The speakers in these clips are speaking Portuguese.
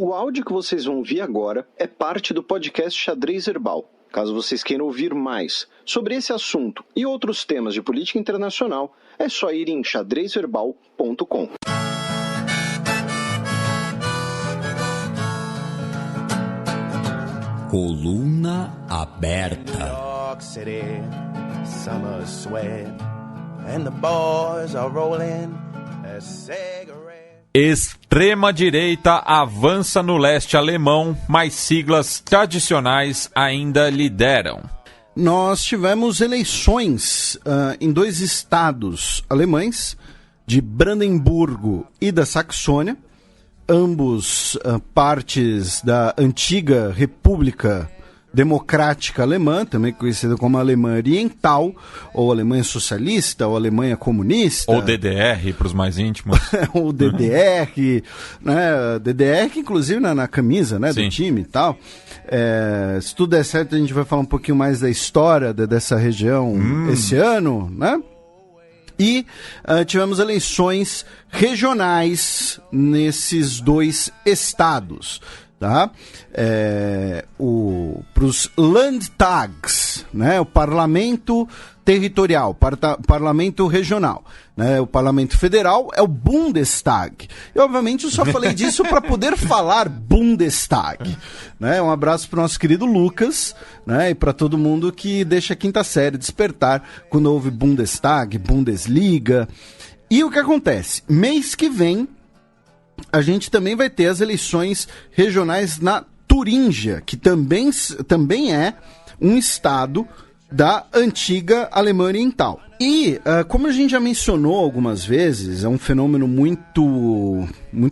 O áudio que vocês vão ouvir agora é parte do podcast Xadrez Herbal. Caso vocês queiram ouvir mais sobre esse assunto e outros temas de política internacional, é só ir em xadrezherbal.com. Coluna aberta. Extrema-direita avança no leste alemão, mas siglas tradicionais ainda lideram. Nós tivemos eleições em dois estados alemães, de Brandemburgo e da Saxônia, ambos partes da antiga República Democrática Alemã, também conhecida como Alemanha Oriental, ou Alemanha Socialista, ou Alemanha Comunista. Ou DDR, para os mais íntimos. Ou DDR, né? DDR, inclusive na camisa, né, do time e tal. Se tudo der certo, a gente vai falar um pouquinho mais da história dessa região esse ano, né? E tivemos eleições regionais nesses dois estados. Tá? Para os Landtags, né? O parlamento territorial, parlamento regional, né? O parlamento federal é o Bundestag. E obviamente eu só falei disso para poder falar Bundestag, né? Um abraço para o nosso querido Lucas, né? E para todo mundo que deixa a quinta série despertar quando ouve Bundestag, Bundesliga. E o que acontece? Mês que vem a gente também vai ter as eleições regionais na Turíngia, que também é um estado da antiga Alemanha Oriental. E, como a gente já mencionou algumas vezes, é um fenômeno muito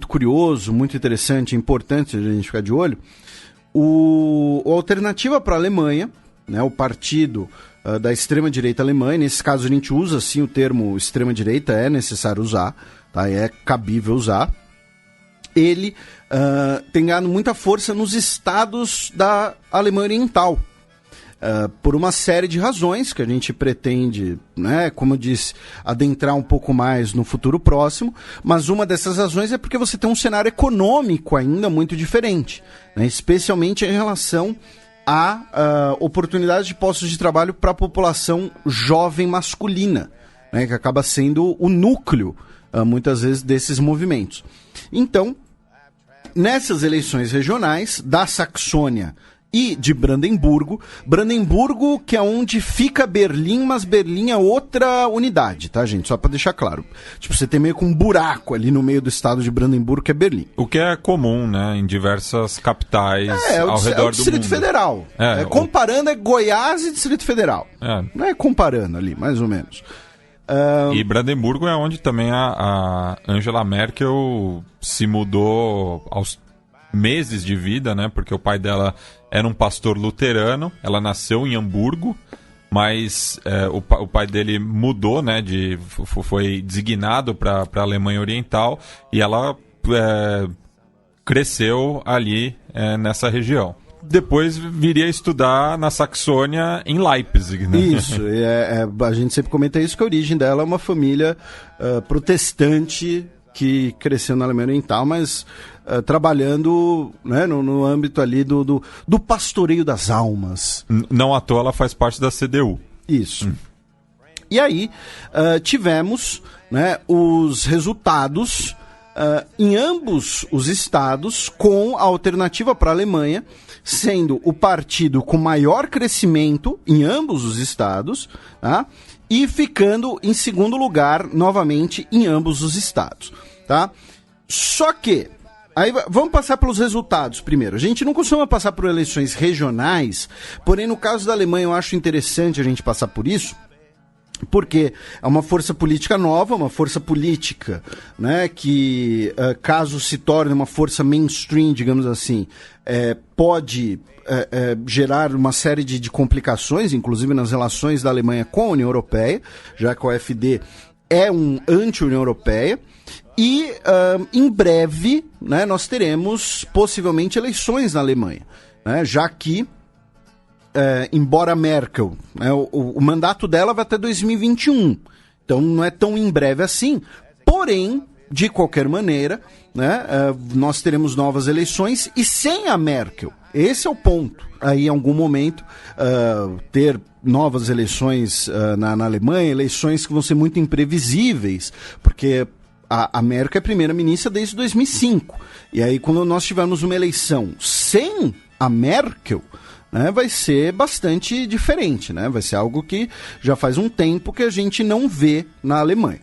curioso, muito interessante, importante a gente ficar de olho. A alternativa para a Alemanha, né, o partido da extrema-direita alemã, nesse caso a gente usa sim o termo extrema-direita, é necessário usar, tá? É cabível usar. Ele tem ganhado muita força nos estados da Alemanha Oriental, por uma série de razões que a gente pretende, né, como eu disse, adentrar um pouco mais no futuro próximo, mas uma dessas razões é porque você tem um cenário econômico ainda muito diferente, né, especialmente em relação a oportunidades de postos de trabalho para a população jovem masculina, né, que acaba sendo o núcleo, muitas vezes, desses movimentos. Então, nessas eleições regionais da Saxônia e de Brandemburgo que é onde fica Berlim, mas Berlim é outra unidade, tá, gente? Só para deixar claro. Tipo, você tem meio que um buraco ali no meio do estado de Brandemburgo, que é Berlim. O que é comum, né, em diversas capitais ao redor do mundo. É o Distrito Federal. Comparando, é Goiás e Distrito Federal. Não é comparando ali, mais ou menos. E Brandemburgo é onde também a Angela Merkel se mudou aos meses de vida, né? Porque o pai dela era um pastor luterano, ela nasceu em Hamburgo, mas o pai dele mudou, né? Foi designado para a Alemanha Oriental e ela cresceu ali nessa região. Depois viria a estudar na Saxônia, em Leipzig, né? Isso, a gente sempre comenta isso, que a origem dela é uma família protestante que cresceu na Alemanha Oriental, mas trabalhando, né, no âmbito ali do pastoreio das almas. Não à toa ela faz parte da CDU. Isso. E aí tivemos, né, os resultados em ambos os estados, com a alternativa para a Alemanha sendo o partido com maior crescimento em ambos os estados, tá? E ficando em segundo lugar novamente em ambos os estados, tá? Só que, aí vamos passar pelos resultados primeiro. A gente não costuma passar por eleições regionais, porém no caso da Alemanha eu acho interessante a gente passar por isso, porque é uma força política nova, uma força política, né, que caso se torne uma força mainstream, digamos assim, pode gerar uma série de complicações, inclusive nas relações da Alemanha com a União Europeia, já que o AfD é um anti-União Europeia, e em breve, né, nós teremos possivelmente eleições na Alemanha, né, já que embora Merkel, né, o mandato dela vai até 2021, então não é tão em breve assim, porém, de qualquer maneira, né, nós teremos novas eleições e sem a Merkel. Esse é o ponto. Aí, em algum momento, ter novas eleições na Alemanha, eleições que vão ser muito imprevisíveis, porque a Merkel é primeira-ministra desde 2005. E aí, quando nós tivermos uma eleição sem a Merkel, né, vai ser bastante diferente, né? Vai ser algo que já faz um tempo que a gente não vê na Alemanha.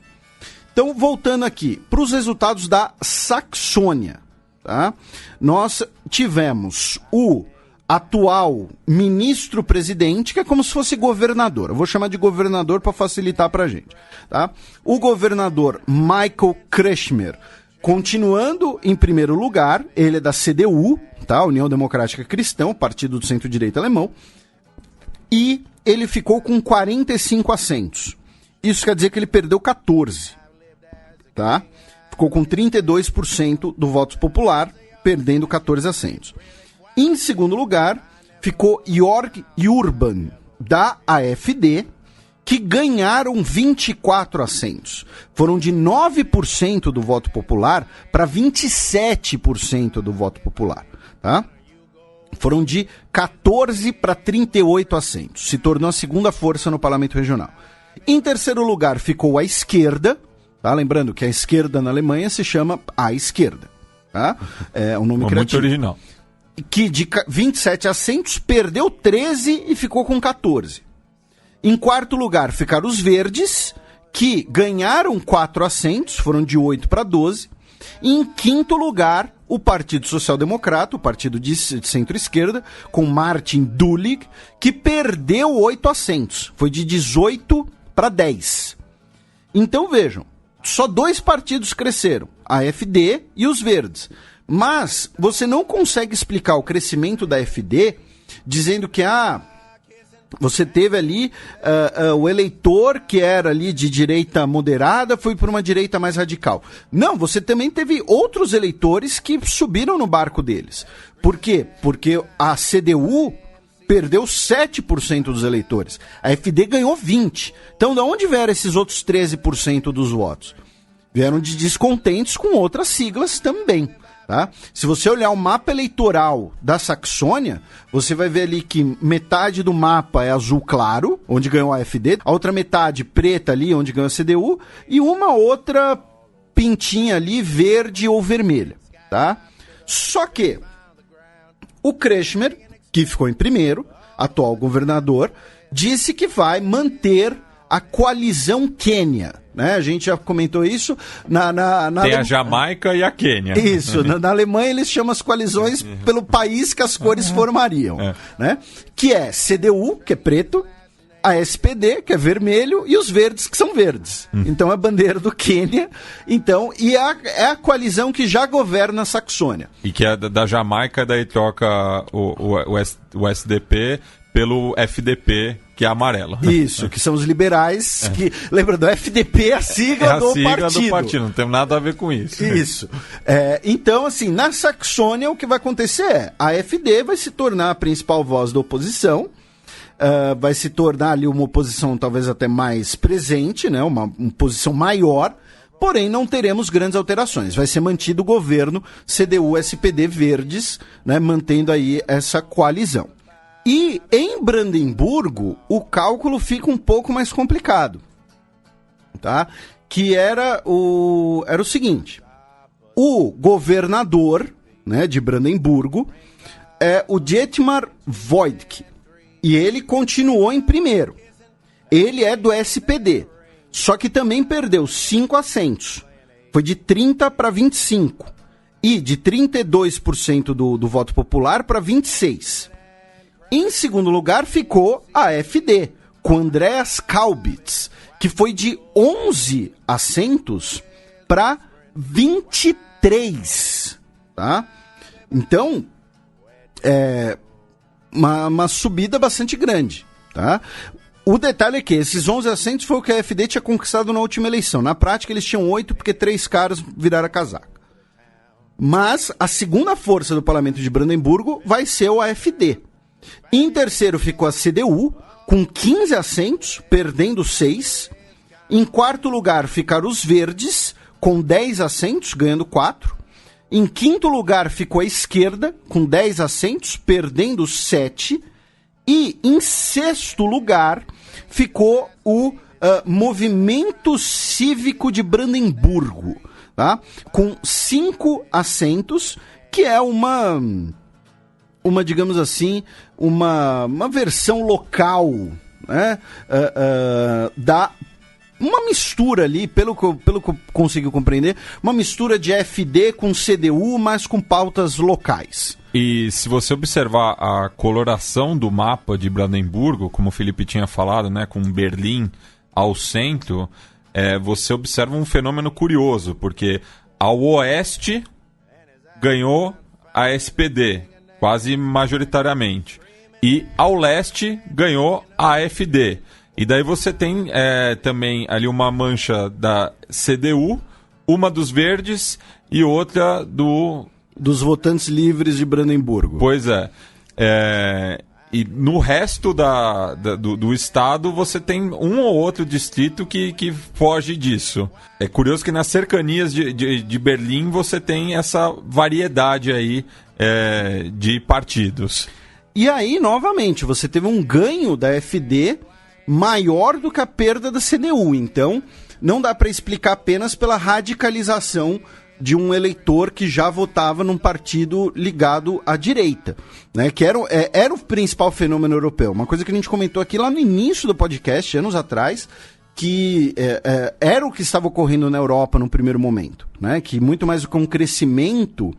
Então, voltando aqui para os resultados da Saxônia, tá? Nós tivemos o atual ministro-presidente, que é como se fosse governador. Eu vou chamar de governador para facilitar para a gente, tá? O governador Michael Kretschmer, continuando em primeiro lugar, ele é da CDU, tá? União Democrática Cristã, partido do centro-direita alemão, e ele ficou com 45 assentos. Isso quer dizer que ele perdeu 14. Tá? Ficou com 32% do voto popular, perdendo 14 assentos. Em segundo lugar, ficou Jörg Urban, da AfD, que ganharam 24 assentos. Foram de 9% do voto popular para 27% do voto popular. Tá? Foram de 14 para 38 assentos. Se tornou a segunda força no parlamento regional. Em terceiro lugar, ficou a esquerda. Tá? Lembrando que a esquerda na Alemanha se chama a esquerda. Tá? É um nome criativo. Muito original. Que de 27 assentos perdeu 13 e ficou com 14. Em quarto lugar ficaram os verdes, que ganharam 4 assentos, foram de 8 para 12. E em quinto lugar, o Partido Social Democrata, o partido de centro-esquerda, com Martin Dulig, que perdeu 8 assentos. Foi de 18 para 10. Então vejam, só 2 partidos cresceram, a AfD e os Verdes. Mas você não consegue explicar o crescimento da AfD dizendo que você teve ali o eleitor que era ali de direita moderada foi para uma direita mais radical. Não, você também teve outros eleitores que subiram no barco deles. Por quê? Porque a CDU perdeu 7% dos eleitores. A AfD ganhou 20%. Então, de onde vieram esses outros 13% dos votos? Vieram de descontentes com outras siglas também. Tá? Se você olhar o mapa eleitoral da Saxônia, você vai ver ali que metade do mapa é azul claro, onde ganhou a AfD, a outra metade preta ali, onde ganhou a CDU, e uma outra pintinha ali verde ou vermelha. Tá? Só que o Kretschmer, que ficou em primeiro, atual governador, disse que vai manter a coalizão Quênia. Né? A gente já comentou isso. Tem a Jamaica e a Quênia. Isso, na Alemanha eles chamam as coalizões pelo país que as cores formariam. Né? Que é CDU, que é preto, a SPD, que é vermelho, e os verdes, que são verdes. Então é a bandeira do Quênia. Então, e é a coalizão que já governa a Saxônia. E que é da Jamaica, daí troca o SDP pelo FDP, que é amarelo. Isso, que são os liberais, que, lembra do FDP, a sigla do partido. Não tem nada a ver com isso. Isso. Então, assim, na Saxônia o que vai acontecer é, a AfD vai se tornar a principal voz da oposição, vai se tornar ali uma oposição talvez até mais presente, né, uma posição maior, porém não teremos grandes alterações. Vai ser mantido o governo CDU, SPD, Verdes, né, mantendo aí essa coalizão. E em Brandemburgo, o cálculo fica um pouco mais complicado, tá? Que era o seguinte, o governador, né, de Brandemburgo é o Dietmar Woidke, e ele continuou em primeiro. Ele é do SPD, só que também perdeu 5 assentos, foi de 30 para 25, e de 32% do voto popular para 26%. Em segundo lugar ficou a AfD, com Andreas Kaubitz, que foi de 11 assentos para 23. Tá? Então, é uma subida bastante grande. Tá? O detalhe é que esses 11 assentos foi o que a AfD tinha conquistado na última eleição. Na prática, eles tinham 8 porque 3 caras viraram a casaca. Mas a segunda força do parlamento de Brandemburgo vai ser o AfD. Em terceiro ficou a CDU, com 15 assentos, perdendo 6. Em quarto lugar ficaram os Verdes, com 10 assentos, ganhando 4. Em quinto lugar ficou a esquerda, com 10 assentos, perdendo 7. E em sexto lugar ficou o Movimento Cívico de Brandemburgo, tá? Com 5 assentos, que é uma digamos assim, uma versão local, né? Uma mistura ali, pelo que eu consegui compreender, uma mistura de AfD com CDU, mas com pautas locais. E se você observar a coloração do mapa de Brandemburgo, como o Felipe tinha falado, né, com Berlim ao centro, você observa um fenômeno curioso, porque ao oeste ganhou a SPD, quase majoritariamente, e ao leste ganhou a AfD. E daí você tem também ali uma mancha da CDU, uma dos verdes e outra dos votantes livres de Brandemburgo. Pois é. E no resto do estado você tem um ou outro distrito que foge disso. É curioso que nas cercanias de Berlim você tem essa variedade aí de partidos. E aí, novamente, você teve um ganho da AfD maior do que a perda da CDU. Então, não dá para explicar apenas pela radicalização de um eleitor que já votava num partido ligado à direita, né? Que era o principal fenômeno europeu. Uma coisa que a gente comentou aqui lá no início do podcast, anos atrás, que era o que estava ocorrendo na Europa no primeiro momento, né? Que muito mais do que um crescimento,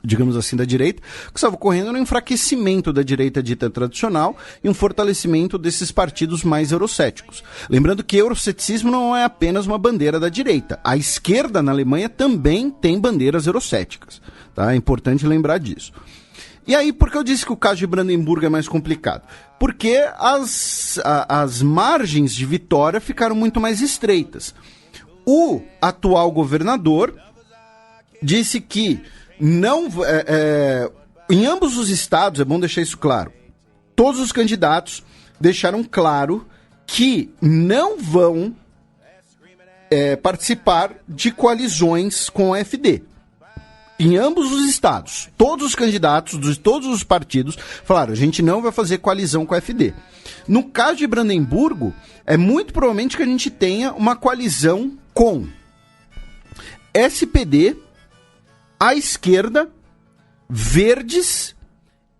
digamos assim, da direita, o que estava ocorrendo era um enfraquecimento da direita dita tradicional e um fortalecimento desses partidos mais eurocéticos. Lembrando que euroceticismo não é apenas uma bandeira da direita. A esquerda na Alemanha também tem bandeiras eurocéticas, tá? É importante lembrar disso. E aí, por que eu disse que o caso de Brandemburgo é mais complicado? Porque as margens de vitória ficaram muito mais estreitas. O atual governador disse que em ambos os estados, é bom deixar isso claro, todos os candidatos deixaram claro que não vão participar de coalizões com a AfD. Em ambos os estados, todos os candidatos de todos os partidos falaram, a gente não vai fazer coalizão com a AfD. No caso de Brandemburgo, é muito provavelmente que a gente tenha uma coalizão com SPD, à esquerda, verdes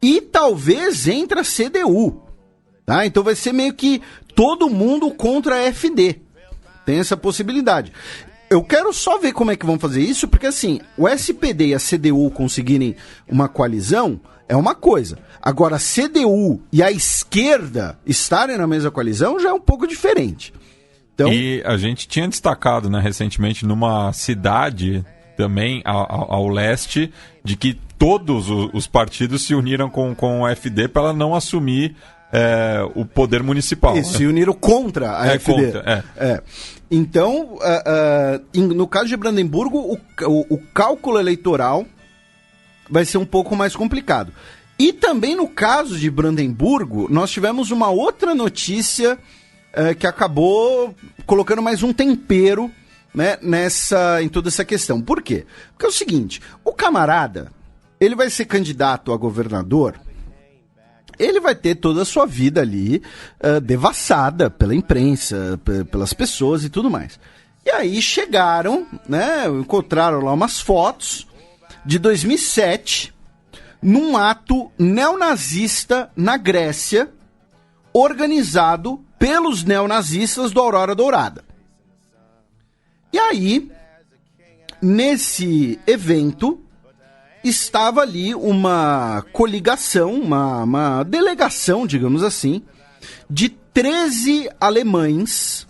e talvez entre a CDU. Tá? Então vai ser meio que todo mundo contra a AfD. Tem essa possibilidade. Eu quero só ver como é que vão fazer isso, porque assim, o SPD e a CDU conseguirem uma coalizão é uma coisa. Agora, a CDU e a esquerda estarem na mesma coalizão já é um pouco diferente. Então... E a gente tinha destacado, né, recentemente numa cidade também ao leste, de que todos os partidos se uniram com o AfD para ela não assumir o poder municipal. Isso, se uniram contra a AfD. Contra, Então, no caso de Brandemburgo, o cálculo eleitoral vai ser um pouco mais complicado. E também no caso de Brandemburgo, nós tivemos uma outra notícia que acabou colocando mais um tempero, né, em toda essa questão. Por quê? Porque é o seguinte, o camarada, ele vai ser candidato a governador, ele vai ter toda a sua vida ali devassada pela imprensa, pelas pessoas e tudo mais. E aí chegaram, né, encontraram lá umas fotos de 2007, num ato neonazista na Grécia, organizado pelos neonazistas do Aurora Dourada. E aí, nesse evento, estava ali uma coligação, uma delegação, digamos assim, de 13 alemães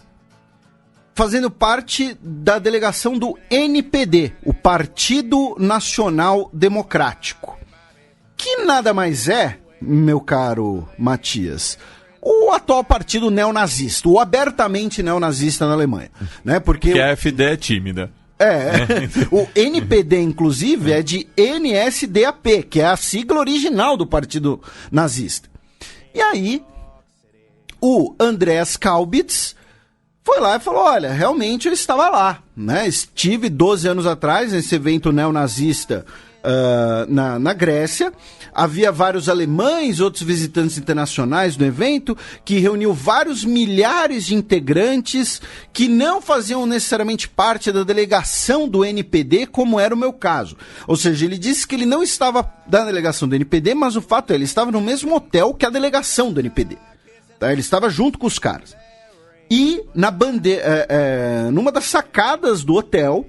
fazendo parte da delegação do NPD, o Partido Nacional Democrático. Que nada mais é, meu caro Matias, o atual partido neonazista, o abertamente neonazista na Alemanha, né? Porque a AfD é tímida. O NPD, inclusive, é de NSDAP, que é a sigla original do partido nazista. E aí, o Andreas Kalbitz foi lá e falou, olha, realmente eu estava lá, né? Estive 12 anos atrás nesse evento neonazista na Grécia. Havia vários alemães, outros visitantes internacionais no evento, que reuniu vários milhares de integrantes que não faziam necessariamente parte da delegação do NPD, como era o meu caso. Ou seja, ele disse que ele não estava da delegação do NPD, mas o fato é, ele estava no mesmo hotel que a delegação do NPD. Tá? Ele estava junto com os caras. E numa das sacadas do hotel,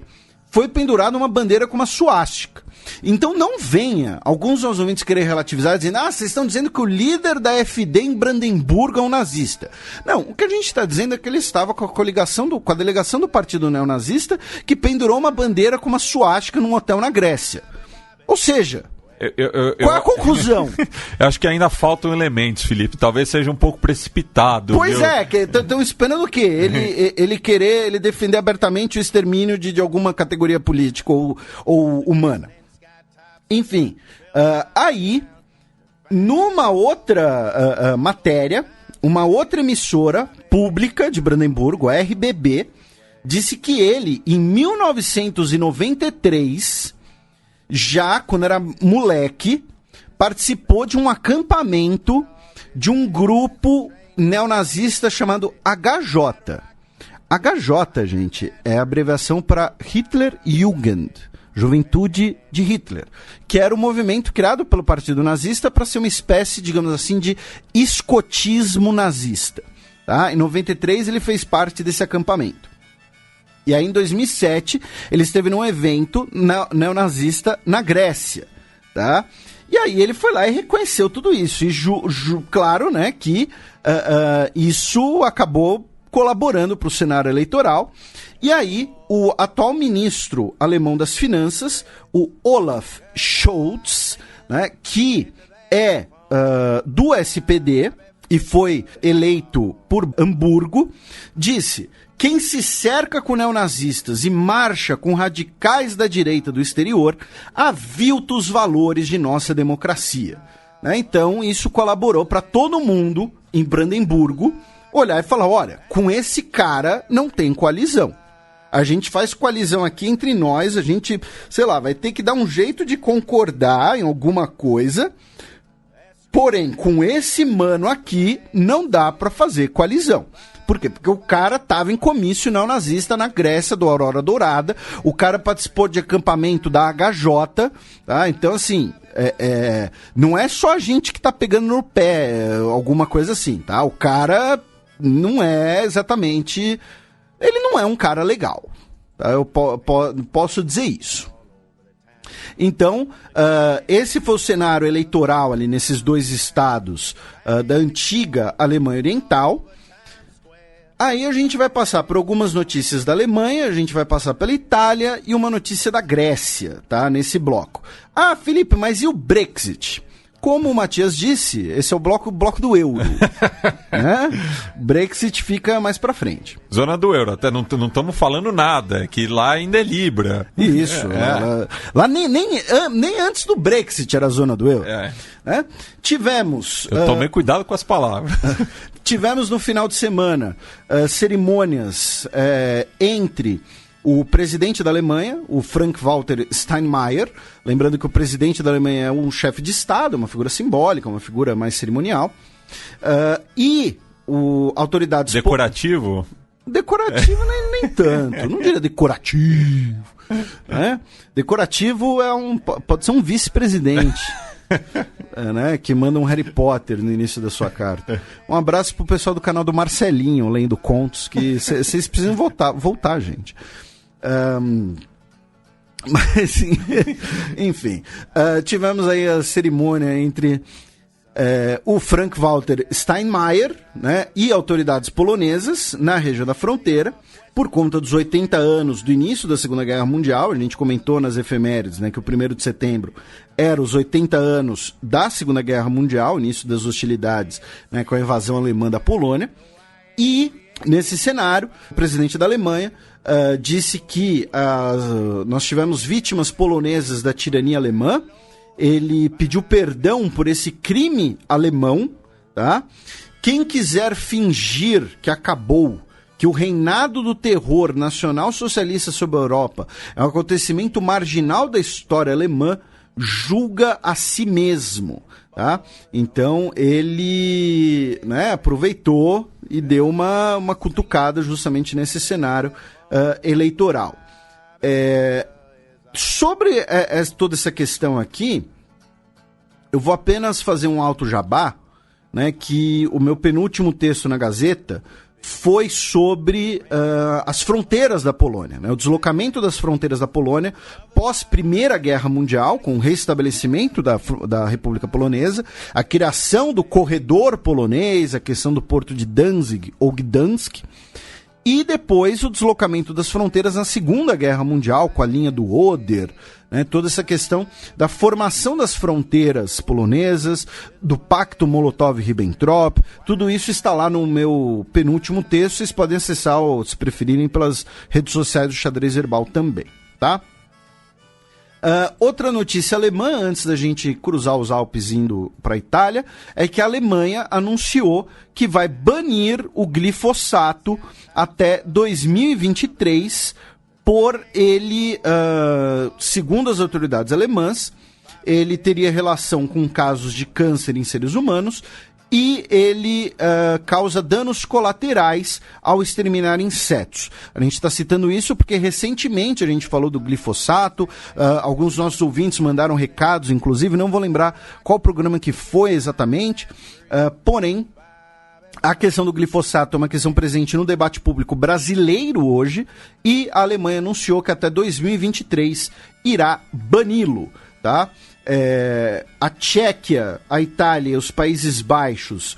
foi pendurada uma bandeira com uma suástica. Então não venha alguns dos ouvintes querer relativizar dizendo, vocês estão dizendo que o líder da AfD em Brandemburgo é um nazista. Não, o que a gente está dizendo é que ele estava com a delegação do partido neonazista que pendurou uma bandeira com uma suástica num hotel na Grécia. Ou seja, qual é a conclusão? Eu acho que ainda faltam elementos, Felipe. Talvez seja um pouco precipitado. Pois é, estão esperando o quê? Ele defender abertamente o extermínio de alguma categoria política ou humana. Enfim, aí, numa outra matéria, uma outra emissora pública de Brandemburgo, a RBB, disse que ele, em 1993, já quando era moleque, participou de um acampamento de um grupo neonazista chamado HJ. HJ, gente, é a abreviação para Hitlerjugend, Juventude de Hitler, que era um movimento criado pelo Partido Nazista para ser uma espécie, digamos assim, de escotismo nazista. Tá? Em 93 ele fez parte desse acampamento. E aí em 2007 ele esteve num evento neonazista na Grécia. Tá? E aí ele foi lá e reconheceu tudo isso. E claro, né, que isso acabou colaborando para o cenário eleitoral. E aí, o atual ministro alemão das Finanças, o Olaf Scholz, né, que é do SPD e foi eleito por Hamburgo, disse: quem se cerca com neonazistas e marcha com radicais da direita do exterior avilta os valores de nossa democracia. Né? Então, isso colaborou para todo mundo em Brandemburgo olhar e falar, olha, com esse cara não tem coalizão. A gente faz coalizão aqui entre nós, a gente, sei lá, vai ter que dar um jeito de concordar em alguma coisa, porém, com esse mano aqui, não dá pra fazer coalizão. Por quê? Porque o cara tava em comício neonazista na Grécia, do Aurora Dourada, o cara participou de acampamento da HJ, tá? Então, assim, não é só a gente que tá pegando no pé, alguma coisa assim, tá? O cara não é exatamente... Ele não é um cara legal. Tá? Eu posso dizer isso. Então, esse foi o cenário eleitoral ali nesses dois estados da antiga Alemanha Oriental. Aí a gente vai passar por algumas notícias da Alemanha, a gente vai passar pela Itália e uma notícia da Grécia, tá? Nesse bloco. Ah, Felipe, mas e o Brexit? Como o Matias disse, esse é o bloco do euro. Né? Brexit fica mais pra frente. Zona do euro, até não estamos falando nada, que lá ainda é Libra. Isso, lá nem antes do Brexit era a zona do euro. Né? Tivemos... Eu tomei cuidado com as palavras. Tivemos no final de semana cerimônias entre... o presidente da Alemanha, o Frank-Walter Steinmeier, lembrando que o presidente da Alemanha é um chefe de Estado, uma figura simbólica, uma figura mais cerimonial, e autoridades... Decorativo? Decorativo nem tanto, não diria decorativo. Né? Decorativo pode ser um vice-presidente. Né, que manda um Harry Potter no início da sua carta. Um abraço pro pessoal do canal do Marcelinho, lendo contos, que vocês precisam voltar, gente. Mas, enfim, tivemos aí a cerimônia entre o Frank-Walter Steinmeier, né, e autoridades polonesas na região da fronteira, por conta dos 80 anos do início da Segunda Guerra Mundial. A gente comentou nas efemérides, né, que o 1º de setembro era os 80 anos da Segunda Guerra Mundial, início das hostilidades, né, com a invasão alemã da Polônia. E, nesse cenário, o presidente da Alemanha disse que nós tivemos vítimas polonesas da tirania alemã. Ele pediu perdão por esse crime alemão. Tá? Quem quiser fingir que acabou, que o reinado do terror nacional-socialista sobre a Europa é um acontecimento marginal da história alemã, julga a si mesmo. Tá? Então ele, né, aproveitou e deu uma cutucada justamente nesse cenário eleitoral. Sobre toda essa questão aqui, eu vou apenas fazer um alto jabá, né, que o meu penúltimo texto na Gazeta foi sobre as fronteiras da Polônia, né, o deslocamento das fronteiras da Polônia pós Primeira Guerra Mundial, com o restabelecimento da República Polonesa, a criação do corredor polonês, a questão do porto de Danzig ou Gdansk, e depois o deslocamento das fronteiras na Segunda Guerra Mundial, com a linha do Oder, né, toda essa questão da formação das fronteiras polonesas, do Pacto Molotov-Ribbentrop, tudo isso está lá no meu penúltimo texto, vocês podem acessar, ou, se preferirem, pelas redes sociais do Xadrez Herbal também, tá? Outra notícia alemã, antes da gente cruzar os Alpes indo para a Itália, é que a Alemanha anunciou que vai banir o glifosato até 2023, por ele, segundo as autoridades alemãs, ele teria relação com casos de câncer em seres humanos e ele causa danos colaterais ao exterminar insetos. A gente está citando isso porque recentemente a gente falou do glifosato, alguns dos nossos ouvintes mandaram recados, inclusive, não vou lembrar qual programa que foi exatamente, porém, a questão do glifosato é uma questão presente no debate público brasileiro hoje e a Alemanha anunciou que até 2023 irá bani-lo, tá? A Tchequia, a Itália e os Países Baixos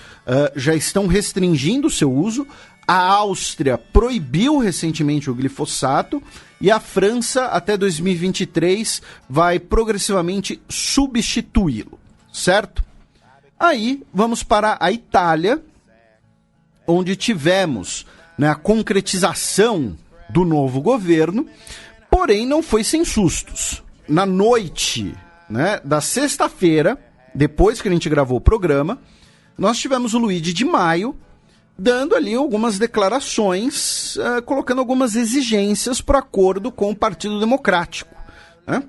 já estão restringindo o seu uso. A Áustria proibiu recentemente o glifosato e a França, até 2023, vai progressivamente substituí-lo, certo? Aí, vamos para a Itália, onde tivemos, né, a concretização do novo governo, porém não foi sem sustos. Na noite, né, da sexta-feira, depois que a gente gravou o programa, nós tivemos o Luigi Di Maio dando ali algumas declarações, colocando algumas exigências para o acordo com o Partido Democrático, né?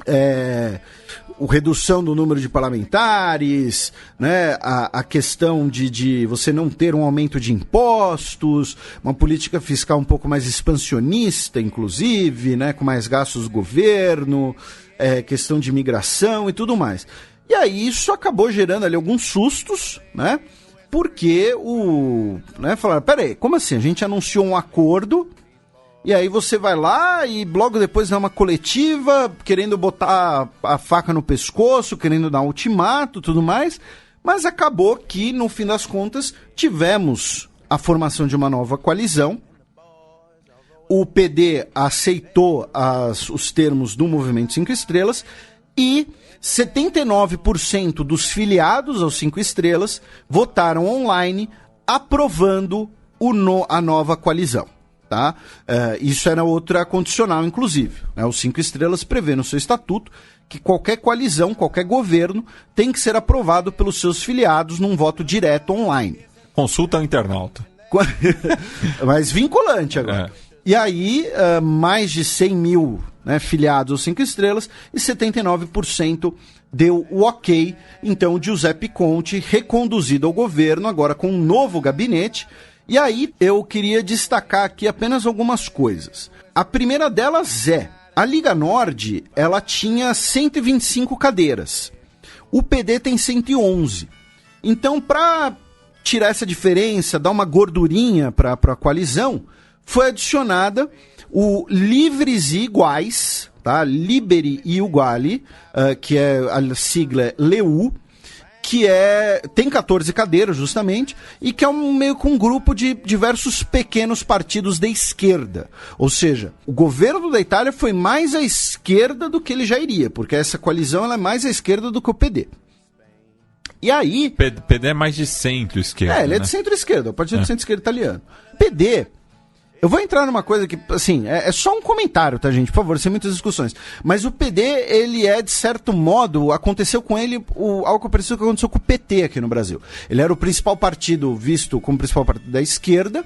A redução do número de parlamentares, né, a questão de você não ter um aumento de impostos, uma política fiscal um pouco mais expansionista, inclusive, né, com mais gastos do governo, questão de imigração e tudo mais. E aí isso acabou gerando ali alguns sustos, né, porque falaram, peraí, como assim? A gente anunciou um acordo, e aí você vai lá e logo depois dá uma coletiva, querendo botar a faca no pescoço, querendo dar um ultimato e tudo mais, mas acabou que, no fim das contas, tivemos a formação de uma nova coalizão. O PD aceitou os termos do Movimento 5 Estrelas e 79% dos filiados aos 5 Estrelas votaram online aprovando a nova coalizão. Tá? Isso era outra condicional, inclusive, né? Os 5 Estrelas prevê no seu estatuto que qualquer coalizão, qualquer governo tem que ser aprovado pelos seus filiados num voto direto online. Consulta ao internauta. Mas vinculante agora. E aí, mais de 100 mil, né, filiados aos 5 Estrelas e 79% deu o ok. Então, Giuseppe Conte reconduzido ao governo, agora com um novo gabinete. E aí eu queria destacar aqui apenas algumas coisas. A primeira delas a Liga Nord, ela tinha 125 cadeiras. O PD tem 111. Então, para tirar essa diferença, dar uma gordurinha para a coalizão, foi adicionada o Livres e Iguais, tá? Liberi e Uguali, que é a sigla LEU, que tem 14 cadeiras, justamente, e que é meio que um grupo de diversos pequenos partidos de esquerda. Ou seja, o governo da Itália foi mais à esquerda do que ele já iria, porque essa coalizão ela é mais à esquerda do que o PD. E aí... PD é mais de centro-esquerda, ele é de centro-esquerda, o partido de centro-esquerda italiano. PD... Eu vou entrar numa coisa que, assim, é só um comentário, tá, gente? Por favor, sem muitas discussões. Mas o PD, ele de certo modo, aconteceu com ele algo parecido que aconteceu com o PT aqui no Brasil. Ele era o principal partido visto como principal partido da esquerda,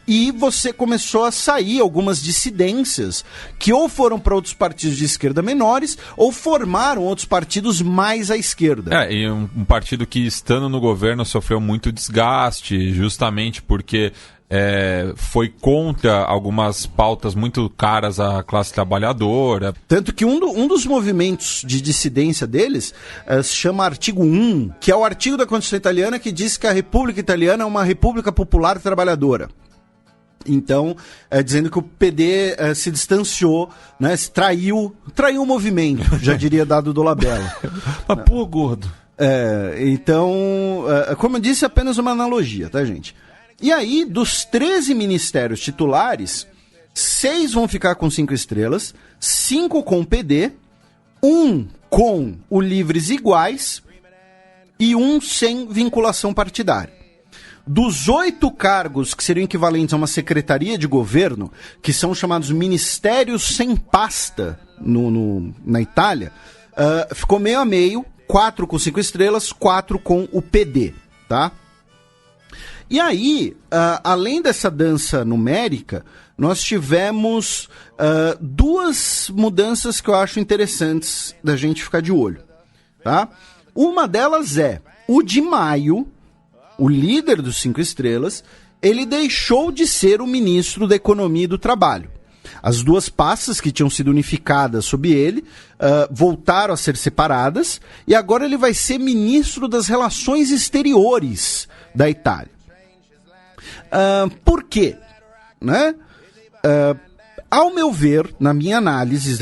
E você começou a sair algumas dissidências que ou foram para outros partidos de esquerda menores ou formaram outros partidos mais à esquerda. E um partido que, estando no governo, sofreu muito desgaste, justamente porque foi contra algumas pautas muito caras à classe trabalhadora. Tanto que um dos movimentos de dissidência deles se chama Artigo 1, que é o artigo da Constituição Italiana que diz que a República Italiana é uma república popular trabalhadora. Então, dizendo que o PD se distanciou, né, traiu o movimento, já diria Dado Dolabella. Mas pô, gordo. Então, como eu disse, é apenas uma analogia, tá, gente? E aí, dos 13 ministérios titulares, 6 vão ficar com 5 estrelas, 5 com o PD, 1 com o Livres Iguais e 1 sem vinculação partidária. Dos 8 cargos que seriam equivalentes a uma secretaria de governo, que são chamados ministérios sem pasta na Itália, ficou meio a meio, 4 com 5 estrelas, 4 com o PD, tá? E aí, além dessa dança numérica, nós tivemos 2 mudanças que eu acho interessantes da gente ficar de olho, tá? Uma delas é o Di Maio, o líder dos 5 estrelas, ele deixou de ser o ministro da Economia e do Trabalho. As 2 pastas que tinham sido unificadas sob ele voltaram a ser separadas e agora ele vai ser ministro das Relações Exteriores da Itália. Por quê? Né? Ao meu ver, na minha análise,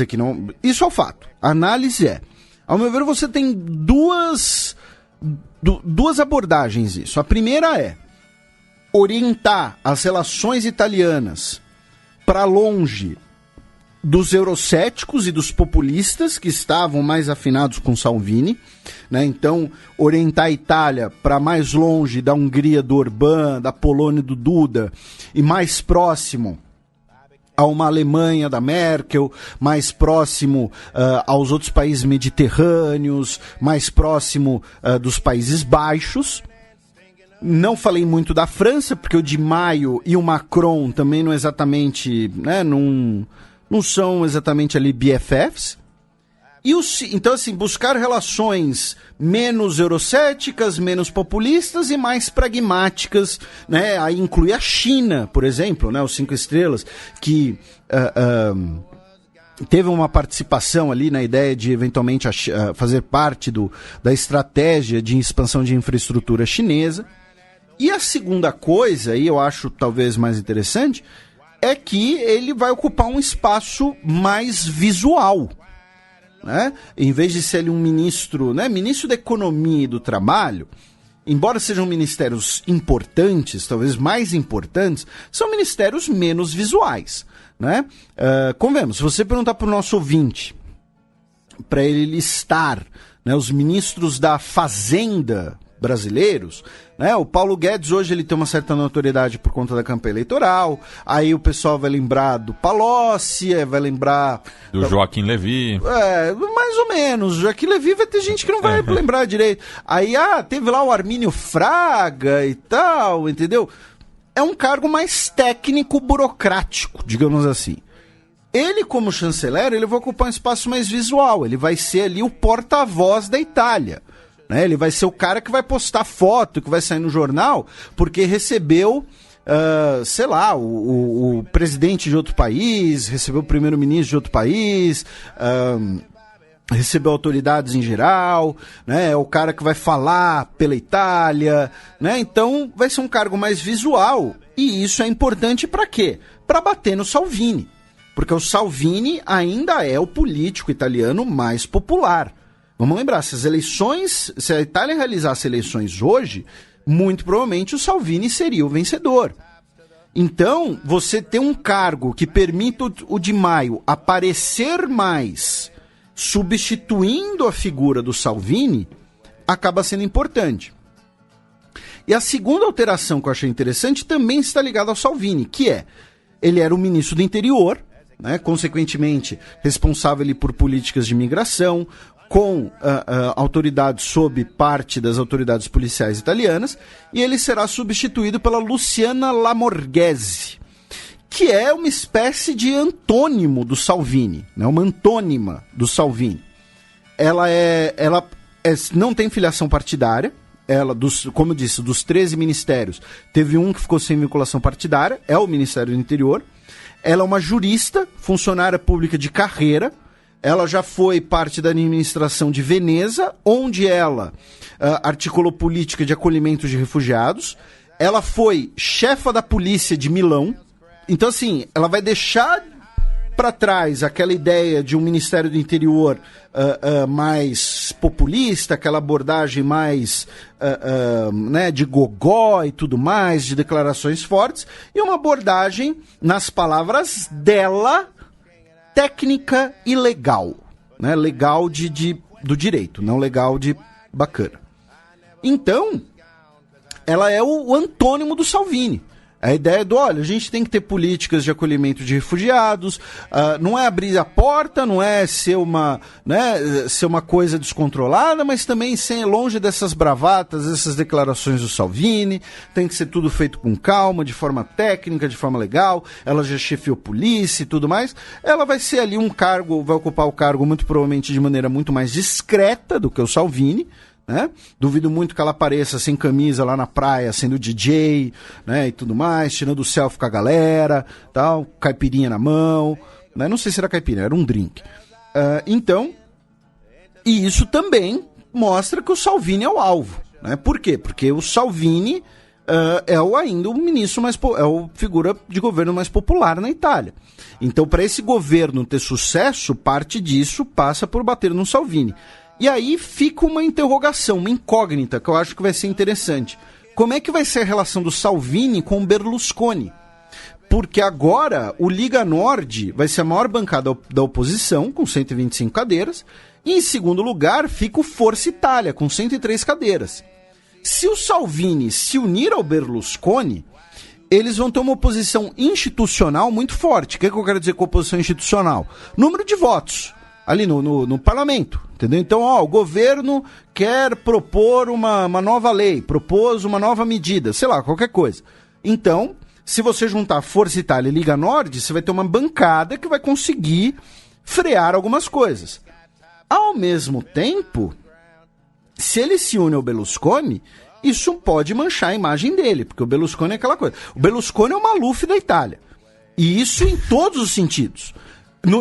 isso é o fato. A análise ao meu ver, você tem duas abordagens isso. A primeira é orientar as relações italianas para longe dos eurocéticos e dos populistas que estavam mais afinados com Salvini, né? Então, orientar a Itália para mais longe da Hungria do Orbán, da Polônia do Duda, e mais próximo a uma Alemanha da Merkel, mais próximo aos outros países mediterrâneos, mais próximo dos Países Baixos. Não falei muito da França, porque o Di Maio e o Macron também não exatamente, né, não são exatamente ali BFFs. Então, assim, buscar relações menos eurocéticas, menos populistas e mais pragmáticas, né? Aí inclui a China, por exemplo, né? Os 5 estrelas, que teve uma participação ali na ideia de eventualmente fazer parte da estratégia de expansão de infraestrutura chinesa. E a segunda coisa, e eu acho talvez mais interessante, é que ele vai ocupar um espaço mais visual, né? Em vez de ser um ministro, né, ministro da Economia e do Trabalho, embora sejam ministérios importantes, talvez mais importantes, são ministérios menos visuais, né? Convenhamos, se você perguntar para o nosso ouvinte, para ele listar, né, os ministros da Fazenda brasileiros, né? O Paulo Guedes hoje ele tem uma certa notoriedade por conta da campanha eleitoral, aí o pessoal vai lembrar do Palocci, vai lembrar do Joaquim Levy. Mais ou menos. Joaquim Levy vai ter gente que não vai lembrar direito. Aí, teve lá o Armínio Fraga e tal, entendeu? É um cargo mais técnico, burocrático, digamos assim. Ele, como chanceler, ele vai ocupar um espaço mais visual, ele vai ser ali o porta-voz da Itália. Né? Ele vai ser o cara que vai postar foto, que vai sair no jornal, porque recebeu, sei lá, o presidente de outro país, recebeu o primeiro-ministro de outro país, recebeu autoridades em geral, né? É o cara que vai falar pela Itália, né? Então vai ser um cargo mais visual, e isso é importante para quê? Para bater no Salvini, porque o Salvini ainda é o político italiano mais popular. Vamos lembrar, se a Itália realizasse eleições hoje, muito provavelmente o Salvini seria o vencedor. Então, você ter um cargo que permita o Di Maio aparecer mais, substituindo a figura do Salvini, acaba sendo importante. E a segunda alteração que eu achei interessante também está ligada ao Salvini, que ele era o ministro do interior, né, consequentemente responsável ali por políticas de imigração, com autoridades sob parte das autoridades policiais italianas, e ele será substituído pela Luciana Lamorghese, que é uma espécie de antônimo do Salvini, né? Uma antônima do Salvini. Ela não tem filiação partidária. Ela, como eu disse, dos 13 ministérios, teve um que ficou sem vinculação partidária, é o Ministério do Interior. Ela é uma jurista, funcionária pública de carreira. Ela já foi parte da administração de Veneza, onde ela articulou política de acolhimento de refugiados. Ela foi chefa da polícia de Milão. Então, assim, ela vai deixar para trás aquela ideia de um Ministério do Interior mais populista, aquela abordagem mais né, de gogó e tudo mais, de declarações fortes, e uma abordagem, nas palavras dela, técnica e legal, né? Legal do direito, não legal de bacana. Então, ela é o antônimo do Salvini. A ideia olha, a gente tem que ter políticas de acolhimento de refugiados, não é abrir a porta, não é ser uma coisa descontrolada, mas também ser longe dessas bravatas, dessas declarações do Salvini, tem que ser tudo feito com calma, de forma técnica, de forma legal. Ela já chefiou polícia e tudo mais. Ela vai ser ali vai ocupar o cargo muito provavelmente de maneira muito mais discreta do que o Salvini, né? Duvido muito que ela apareça sem camisa lá na praia, sendo DJ, né, e tudo mais, tirando o selfie com a galera, tal, caipirinha na mão, né? Não sei se era caipirinha, era um drink. Então, e isso também mostra que o Salvini é o alvo, né? Por quê? Porque o Salvini ainda o ministro é a figura de governo mais popular na Itália. Então, para esse governo ter sucesso, parte disso passa por bater no Salvini. E aí fica uma interrogação, uma incógnita, que eu acho que vai ser interessante. Como é que vai ser a relação do Salvini com o Berlusconi? Porque agora o Liga Nord vai ser a maior bancada da oposição, com 125 cadeiras, e em segundo lugar fica o Força Itália, com 103 cadeiras. Se o Salvini se unir ao Berlusconi, eles vão ter uma oposição institucional muito forte. O que eu quero dizer com oposição institucional? Número de votos ali no parlamento, entendeu? Então, o governo quer propor uma nova lei, propôs uma nova medida, sei lá, qualquer coisa. Então, se você juntar Força Itália e Liga Nord, você vai ter uma bancada que vai conseguir frear algumas coisas. Ao mesmo tempo, se ele se une ao Berlusconi, isso pode manchar a imagem dele, porque o Berlusconi é aquela coisa. O Berlusconi é o Maluf da Itália. E isso em todos os sentidos.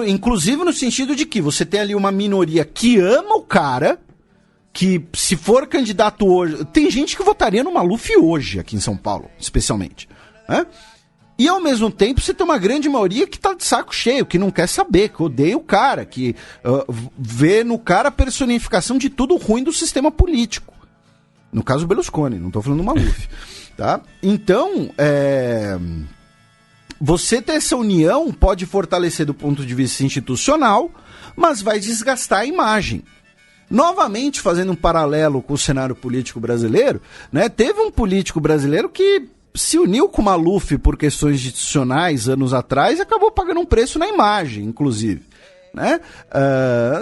Inclusive no sentido de que você tem ali uma minoria que ama o cara, que se for candidato hoje... Tem gente que votaria no Maluf hoje, aqui em São Paulo, especialmente. Né? E ao mesmo tempo você tem uma grande maioria que tá de saco cheio, que não quer saber, que odeia o cara, que vê no cara a personificação de tudo ruim do sistema político. No caso do Berlusconi, não tô falando do Maluf. Tá? Então, você ter essa união pode fortalecer do ponto de vista institucional, mas vai desgastar a imagem. Novamente, fazendo um paralelo com o cenário político brasileiro, né, teve um político brasileiro que se uniu com o Maluf por questões institucionais anos atrás e acabou pagando um preço na imagem, inclusive. Né?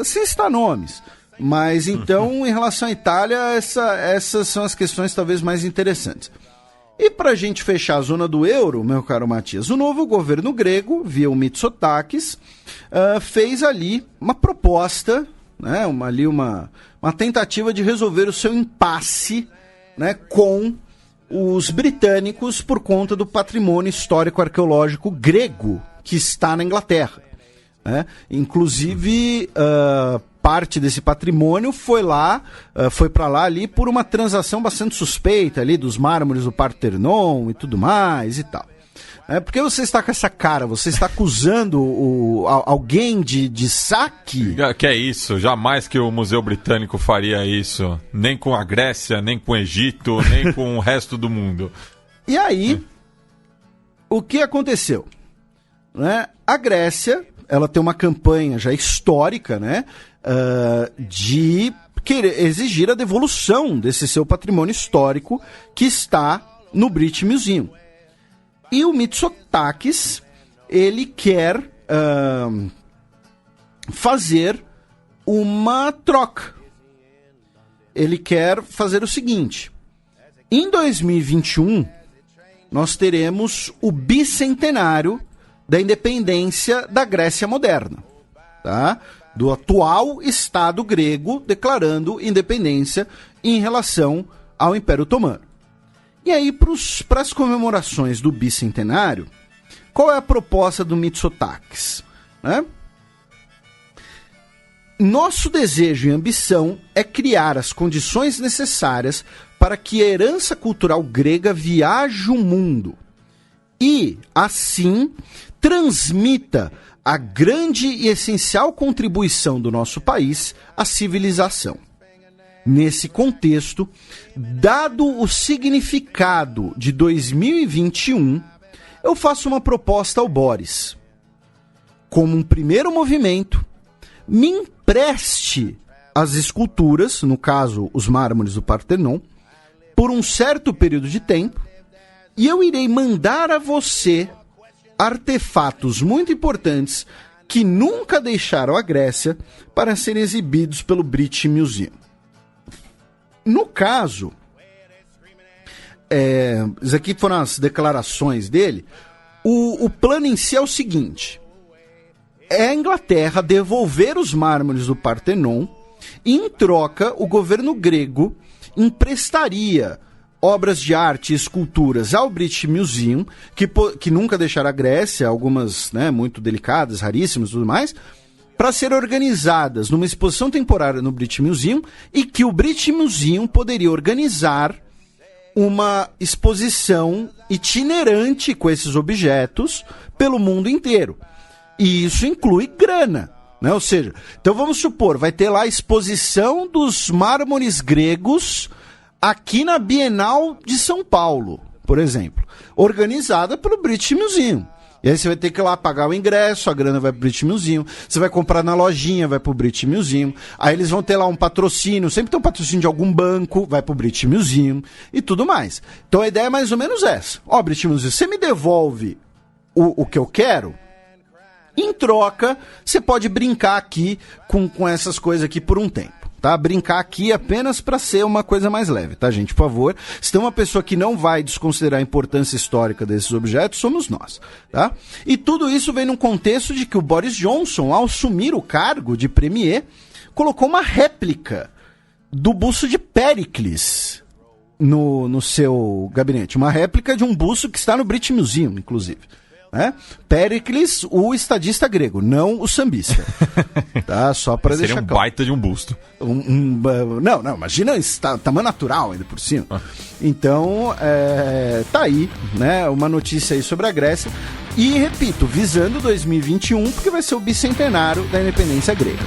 Sem citar nomes. Mas então, em relação à Itália, essas são as questões talvez mais interessantes. E para a gente fechar a zona do euro, meu caro Matias, o novo governo grego, via o Mitsotakis, fez ali uma proposta, né, uma tentativa de resolver o seu impasse, né, com os britânicos por conta do patrimônio histórico-arqueológico grego que está na Inglaterra. Né? Inclusive, parte desse patrimônio foi para lá ali por uma transação bastante suspeita ali dos mármores do Parthenon e tudo mais e tal. Porque você está com essa cara, você está acusando alguém de saque? Que é isso, jamais que o Museu Britânico faria isso, nem com a Grécia, nem com o Egito, nem com o resto do mundo. E aí, o que aconteceu? Né? A Grécia, ela tem uma campanha já histórica, né, de querer exigir a devolução desse seu patrimônio histórico que está no British Museum. E o Mitsotakis, ele quer fazer uma troca. Ele quer fazer o seguinte: em 2021, nós teremos o bicentenário da independência da Grécia moderna, tá? Do atual Estado grego declarando independência em relação ao Império Otomano. E aí, para as comemorações do bicentenário, qual é a proposta do Mitsotakis, né? Nosso desejo e ambição é criar as condições necessárias para que a herança cultural grega viaje o mundo e, assim, transmita a grande e essencial contribuição do nosso país à civilização. Nesse contexto, dado o significado de 2021, eu faço uma proposta ao Boris. Como um primeiro movimento, me empreste as esculturas, no caso, os mármores do Partenon, por um certo período de tempo, e eu irei mandar a você artefatos muito importantes que nunca deixaram a Grécia para serem exibidos pelo British Museum. No caso, isso aqui foram as declarações dele. O plano em si é o seguinte: é a Inglaterra devolver os mármores do Partenon e, em troca, o governo grego emprestaria obras de arte e esculturas ao British Museum, que nunca deixaram a Grécia, algumas, né, muito delicadas, raríssimas e tudo mais, para serem organizadas numa exposição temporária no British Museum, e que o British Museum poderia organizar uma exposição itinerante com esses objetos pelo mundo inteiro. E isso inclui grana, né? Ou seja, então vamos supor, vai ter lá a exposição dos mármores gregos aqui na Bienal de São Paulo, por exemplo, organizada pelo British Museum. E aí você vai ter que ir lá pagar o ingresso, a grana vai pro British Museum, você vai comprar na lojinha, vai pro British Museum, aí eles vão ter lá um patrocínio, sempre tem um patrocínio de algum banco, vai pro British Museum e tudo mais. Então a ideia é mais ou menos essa: ó, British Museum, você me devolve o que eu quero, em troca você pode brincar aqui com essas coisas aqui por um tempo. Tá? Brincar aqui apenas para ser uma coisa mais leve, tá, gente? Por favor, se tem uma pessoa que não vai desconsiderar a importância histórica desses objetos, somos nós, tá? E tudo isso vem num contexto de que o Boris Johnson, ao assumir o cargo de premier, colocou uma réplica do busto de Péricles no seu gabinete. Uma réplica de um busto que está no British Museum, inclusive. Péricles, o estadista grego, não o sambista. Tá? Só para deixar claro. Seria um baita de um busto. Não, imagina, tamanho natural ainda por cima. Então, tá aí, né, uma notícia aí sobre a Grécia. E, repito, visando 2021, porque vai ser o bicentenário da independência grega.